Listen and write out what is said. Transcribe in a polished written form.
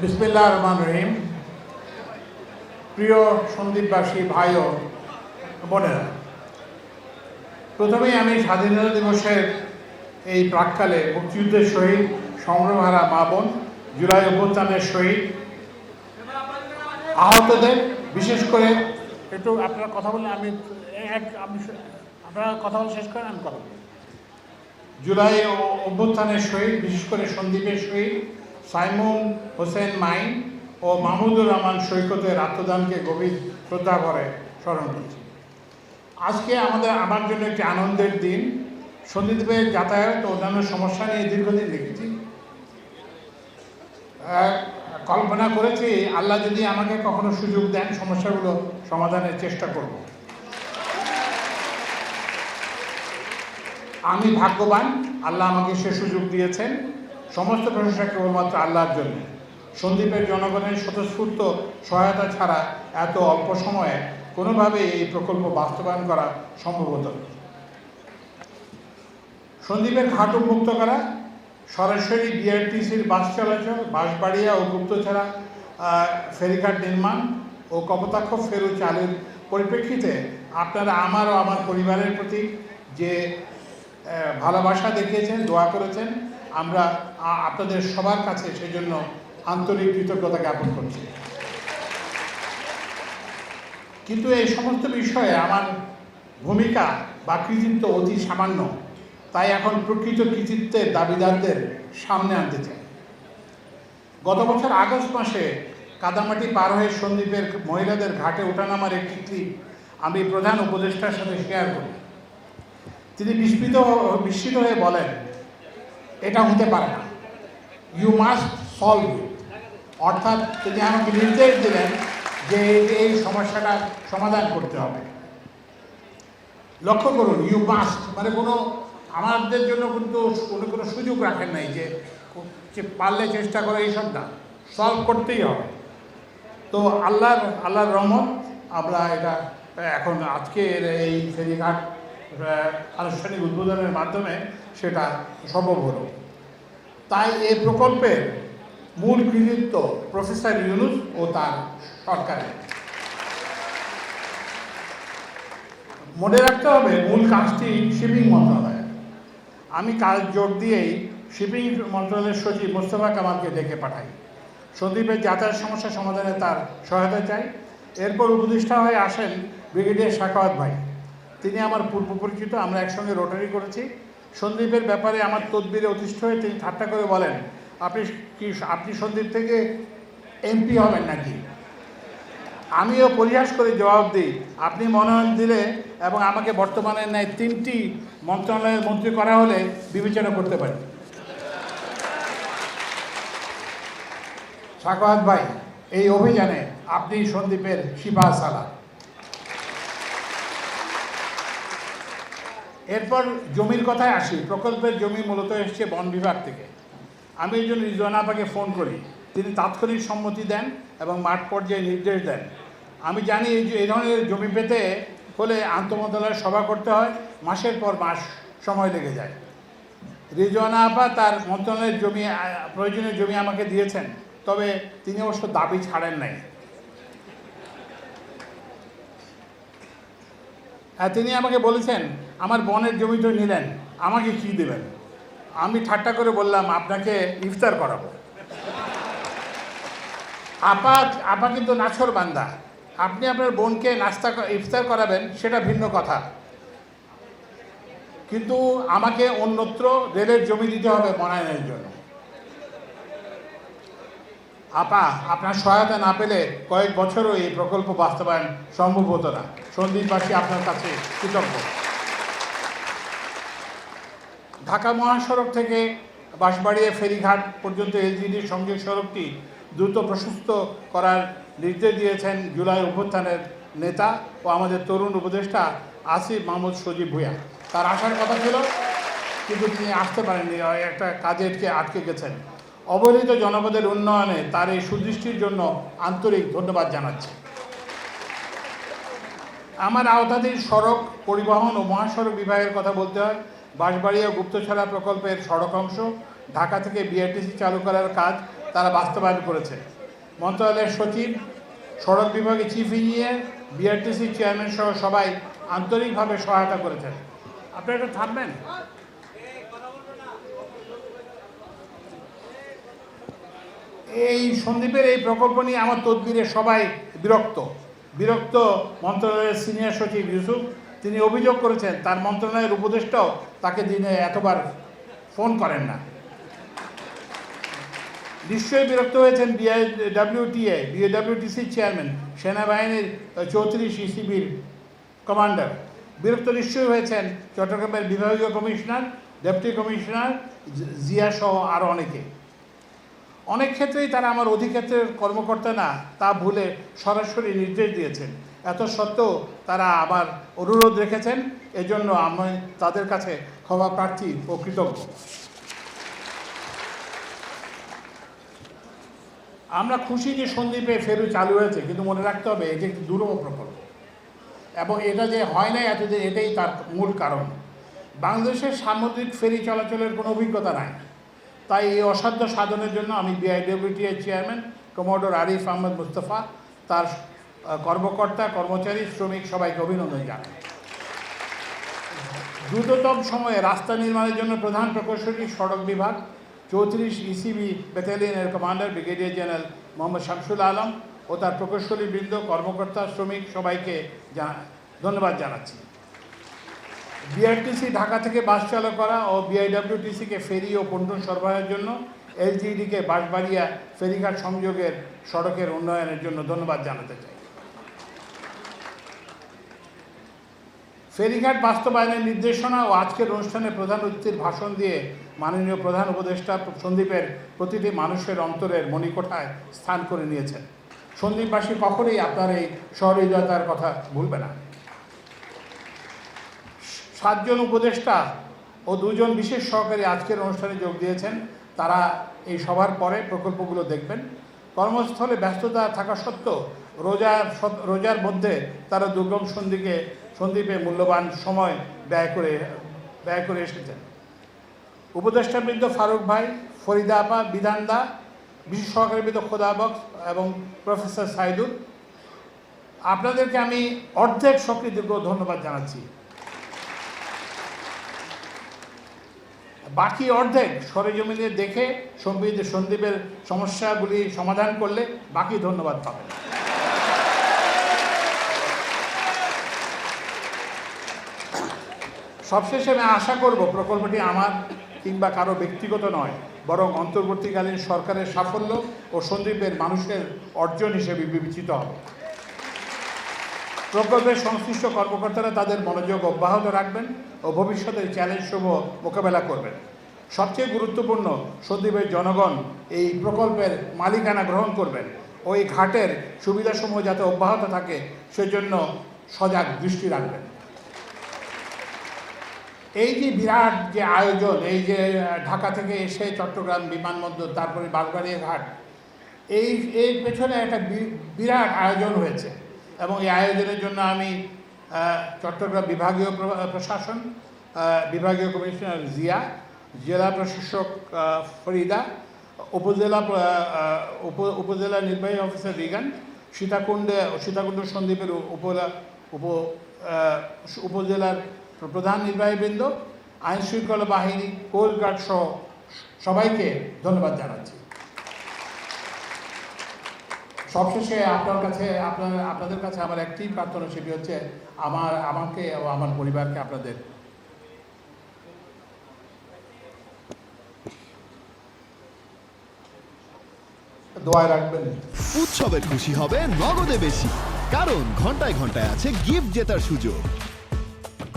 বিসমিল্লাহির রহমানির রহিম। প্রিয় সন্দ্বীপবাসী ভাই ও বোনেরা, প্রথমেই আমি স্বাধীনতা দিবসের এই প্রাক্কালে মুক্তিযুদ্ধের শহীদ, সংগ্রামহারা মা বোন, জুলাই অভ্যুত্থানের শহীদ, আহতদের, বিশেষ করে একটু আপনারা কথা বললে আপনারা কথা বলে শেষ করেন, আমি কথা বলি। জুলাই অভ্যুত্থানের শহীদ, বিশেষ করে সন্দ্বীপের শহীদ সাইমুন হোসেন মাইন ও মাহমুদুর রহমান সৈকতের আত্মদানকে গভীর শ্রদ্ধা করে স্মরণ করছি। আজকে আমার জন্য একটি আনন্দের দিন। সন্দ্বীপের যাতায়াত ও অন্যান্য সমস্যা নিয়ে দীর্ঘদিন দেখেছি। কল্পনা করেছি আল্লাহ যদি আমাকে কখনো সুযোগ দেন, সমস্যাগুলো সমাধানের চেষ্টা করব। আমি ভাগ্যবান, আল্লাহ আমাকে সে সুযোগ দিয়েছেন। সমস্ত প্রশংসা কেবলমাত্র আল্লাহর জন্য। সন্দ্বীপের জনগণের স্বতঃস্ফূর্ত সহায়তা ছাড়া এত অল্প সময়ে কোনোভাবে এই প্রকল্প বাস্তবায়ন করা সম্ভব হতো না। সন্দ্বীপের ঘাট উন্মুক্ত করা, সরাসরি বিআরটিসির বাস চলাচল, বাঁশবাড়িয়া ও গুপ্তছড়া ফেরিঘাট নির্মাণ ও কপোতাক্ষ ফেরু চালুর পরিপ্রেক্ষিতে আপনারা আমার ও আমার পরিবারের প্রতি যে ভালোবাসা দেখিয়েছেন, দোয়া করেছেন, আমরা আপনাদের সবার কাছে সেজন্য আন্তরিক কৃতজ্ঞতা জ্ঞাপন করছি। কিন্তু এই সমস্ত বিষয়ে আমার ভূমিকা বা কৃতিত্ব অতি সামান্য। তাই এখন প্রকৃত কৃতিত্বের দাবিদারদের সামনে আনতে চাই। গত বছর আগস্ট মাসে কাদামাটি পার হয়ে সন্দ্বীপের মহিলাদের ঘাটে ওঠানামার একটি ক্লিপ আমি প্রধান উপদেষ্টার সাথে শেয়ার করি। তিনি বিস্মিত হয়ে বলেন, এটা হতে পারে না, ইউ মাস্ট সলভ ইট। অর্থাৎ তিনি আমাকে নির্দেশ দিলেন যে এই সমস্যাটা সমাধান করতে হবে। লক্ষ্য করুন, ইউ মাস্ট মানে আমাদের জন্য কিন্তু কোনো সুযোগ রাখেন নাই যে পারলে চেষ্টা করে এইসব না, সলভ করতেই হবে। তো আল্লাহর রহমত আমরা এটা এখন আজকের এই ফেরিঘাট আনুষ্ঠানিক উদ্বোধনের মাধ্যমে সেটা সম্ভব হলো। তাই এই প্রকল্পের মূল কৃতিত্ব প্রফেসর ইউনূস ও তার সরকারের। মনে রাখতে হবে মূল কাজটি শিপিং মন্ত্রণালয়। আমি কাজ জোর দিয়েই শিপিং মন্ত্রণালয়ের সচিব মোস্তফা কামালকে ডেকে পাঠাই। সন্দ্বীপের যাতায়াত সমস্যা সমাধানে তার সহায়তা চাই। এরপর উপদেষ্টা হয়ে আসেন ব্রিগেডিয়ার সাখাওয়াত ভাই। তিনি আমার পূর্ব পরিচিত, আমরা একসঙ্গে রোটারি করেছি। সন্দ্বীপের ব্যাপারে আমার তদবিরে অতিষ্ঠ হয়ে তিনি ঠাট্টা করে বলেন, আপনি সন্দ্বীপ থেকে এমপি হবেন নাকি? আমিও পরিহাস করে জবাব দিই, আপনি মনোনয়ন দিলে এবং আমাকে বর্তমানে ন্যায় 3টি মন্ত্রণালয়ের মন্ত্রী করা হলে বিবেচনা করতে পারি। সাখাওয়াত ভাই, এই অভিযানে আপনি সন্দ্বীপের শিপা সালা। এরপর জমির কথায় আসি। প্রকল্পের জমি মূলত এসছে বন বিভাগ থেকে। আমি এই জন্য রিজওয়ানা আপাকে ফোন করি, তিনি তাৎক্ষণিক সম্মতি দেন এবং মাঠ পর্যায়ে নির্দেশ দেন। আমি জানি এই ধরনের জমি পেতে হলে আন্তঃমন্ত্রণালয়ের সভা করতে হয়, মাসের পর মাস সময় লেগে যায়। রিজওয়ানা আপা তার মন্ত্রণালয়ের জমি, প্রয়োজনীয় জমি আমাকে দিয়েছেন, তবে তিনি অবশ্য দাবি ছাড়েন নাই। তিনি আমাকে বলেছেন, আমার বনের জমি তো নিলেন, আমাকে কি দেবেন? আমি ঠাট্টা করে বললাম, আপনাকে ইফতার করাবো। আপা কিন্তু নাছর বান্দা। আপনি আপনার বোনকে ইফতার করাবেন সেটা ভিন্ন কথা, কিন্তু আমাকে অন্যত্র রেলের জমি দিতে হবে বনায়নের জন্য। আপা, আপনার সহায়তা না পেলে কয়েক বছরও এই প্রকল্প বাস্তবায়ন সম্ভব হতো না। সন্দ্বীপবাসী আপনার কাছে কৃতজ্ঞ। ঢাকা মহাসড়ক থেকে বাঁশবাড়িয়া ফেরিঘাট পর্যন্ত এলজিডি সংযোগ সড়কটি দ্রুত প্রশস্ত করার নির্দেশ দিয়েছেন জুলাই অভ্যুত্থানের নেতা ও আমাদের তরুণ উপদেষ্টা আসিফ মাহমুদ সজীব ভূঁইয়া। তার আসার কথা ছিল, কিন্তু তিনি আসতে পারেননি, একটা কাজে আটকে গেছেন। অবহেলিত জনপদের উন্নয়নে তার এই সুদৃষ্টির জন্য আন্তরিক ধন্যবাদ জানাচ্ছি। আমার আওতাধীন সড়ক পরিবহন ও মহাসড়ক বিভাগের কথা বলতে হয়। বাঁশবাড়িয়া গুপ্তছড়া প্রকল্পের সড়ক অংশ ঢাকা থেকে বিআরটিসি চালু করার কাজ তারা বাস্তবায়ন করেছে। মন্ত্রণালয়ের সচিব, সড়ক বিভাগের চিফ ইঞ্জিনিয়ার, বিআরটিসি চেয়ারম্যান সহ সবাই আন্তরিকভাবে সহায়তা করেছেন। আপনারা একটু থামবেন। এই সন্দ্বীপের এই প্রকল্প নিয়ে আমার তদবিরে সবাই বিরক্ত মন্ত্রণালয়ের সিনিয়র সচিব ইউসুফ। তিনি অভিযোগ করেছেন তার মন্ত্রণালয়ের উপদেষ্টাও তাকে দিনে এতবার ফোন করেন না। নিশ্চয়ই বিরক্ত হয়েছেন বিএডব্লিউটিসির চেয়ারম্যান, সেনাবাহিনীর 34 ইসিবির কমান্ডার। বিরক্ত নিশ্চয়ই হয়েছেন চট্টগ্রামের বিভাগীয় কমিশনার, ডেপুটি কমিশনার, জিয়া সহ আরও অনেকে। অনেক ক্ষেত্রেই তারা আমার অধিক্ষেত্রের কর্মকর্তা না তা ভুলে সরাসরি নির্দেশ দিয়েছেন। এত সত্ত্বেও তারা আবার অনুরোধ রেখেছেন, এজন্য আমি তাদের কাছে ক্ষমা প্রার্থী ও কৃতজ্ঞ। আমরা খুশি যে সন্দ্বীপে ফেরি চালু হয়েছে, কিন্তু মনে রাখতে হবে এটি একটি দুর্লভ প্রকল্প এবং এটা যে হয় নাই এতদিন এটাই তার মূল কারণ। বাংলাদেশের সামুদ্রিক ফেরি চলাচলের কোনো অভিজ্ঞতা নাই, তাই এই অসাধ্য সাধনের জন্য আমি বিআইডব্লিউটিএর চেয়ারম্যান কমোডর আরিফ আহমেদ মুস্তফা, তার কর্মকর্তা, কর্মচারী, শ্রমিক সবাইকে অভিনন্দন জানাই। দ্রুততম সময়ে রাস্তা নির্মাণের জন্য প্রধান প্রকৌশলী, সড়ক বিভাগ, 34 ইসিবি ব্যাটালিয়নের commander brigadier general Mohammad Shamsul Alam ও তার প্রকৌশলীবৃন্দ, কর্মকর্তা, শ্রমিক সবাইকে ধন্যবাদ জানাচ্ছি। বিআরটিসি ঢাকা থেকে বাস চালু করা ও বিআইডব্লিউটিসিকে ফেরি ও পণ্য সরবরাহের জন্য এলজিইডিকে বাঁশবাড়িয়া ফেরিঘাট সংযোগের সড়কের উন্নয়নের জন্য ধন্যবাদ জানাতে চাই। ফেরিঘাট বাস্তবায়নের নির্দেশনা ও আজকের অনুষ্ঠানে প্রধান অতিথির ভাষণ দিয়ে মাননীয় প্রধান উপদেষ্টা সন্দ্বীপের প্রতিটি মানুষের অন্তরের মণিকোঠায় স্থান করে নিয়েছেন। সন্দ্বীপবাসী কখনোই আপনার এই সহৃদয়তার কথা ভুলবে না। 7 জন উপদেষ্টা ও 2 জন বিশেষ সহকারী আজকের অনুষ্ঠানে যোগ দিয়েছেন। তারা এই সভার পরে প্রকল্পগুলো দেখবেন। কর্মস্থলে ব্যস্ততা থাকা সত্ত্বেও রোজার মধ্যে তারা দুর্গম সন্দ্বীপে মূল্যবান সময় ব্যয় করে এসেছেন। উপদেষ্টাবৃন্দ ফারুক ভাই, ফরিদা আপা, বিধান দা, বিশেষ সহকারীবৃন্দ খোদা বক্স এবং প্রফেসর সাইদুল, আপনাদেরকে আমি অর্ধেক সক্রিয় ধন্যবাদ জানাচ্ছি। বাকি অর্ধেক সরেজমিনে দেখে সন্দ্বীপের সমস্যাগুলি সমাধান করলে বাকি ধন্যবাদ পাবেন। সবশেষে আমি আশা করব প্রকল্পটি আমার কিংবা কারো ব্যক্তিগত নয়, বরং অন্তর্বর্তীকালীন সরকারের সাফল্য ও সন্দ্বীপের মানুষের অর্জন হিসেবে বিবেচিত হবে। প্রকল্পের সংশ্লিষ্ট কর্মকর্তারা তাদের মনোযোগ অব্যাহত রাখবেন ও ভবিষ্যতের চ্যালেঞ্জসমূহ মোকাবেলা করবেন। সবচেয়ে গুরুত্বপূর্ণ, সন্দ্বীপের জনগণ এই প্রকল্পের মালিকানা গ্রহণ করবেন ও এই ঘাটের সুবিধাসমূহ যাতে অব্যাহত থাকে সেজন্য সজাগ দৃষ্টি রাখবেন। এই যে বিরাট যে আয়োজন, এই যে ঢাকা থেকে এসে চট্টগ্রাম বিমানবন্দর, তারপরে বাঁশবাড়িয়া ঘাট, এই পেছনে একটা বিরাট আয়োজন হয়েছে এবং এই আয়োজনের জন্য আমি চট্টগ্রাম বিভাগীয় প্রশাসন, বিভাগীয় কমিশনার জিয়া, জেলা প্রশাসক ফরিদা, উপজেলা নির্বাহী অফিসার রিগান, সীতাকুণ্ড সন্দ্বীপের উপজেলার প্রধান নির্বাহীবৃন্দ, আইন শৃঙ্খলা বাহিনী, কোস্টগার্ড সহ সবাইকে ধন্যবাদ জানাচ্ছি। সবশেষে আপনাদের কাছে আমার একটি প্রার্থনা, সেটি হচ্ছে আমাকে ও আমার পরিবারকে আপনাদের দোয়ায় রাখবেন। উৎসবে খুশি হবে নগদে বেশি, কারণ ঘন্টায় ঘন্টায় আছে গিফট জেতার সুযোগ।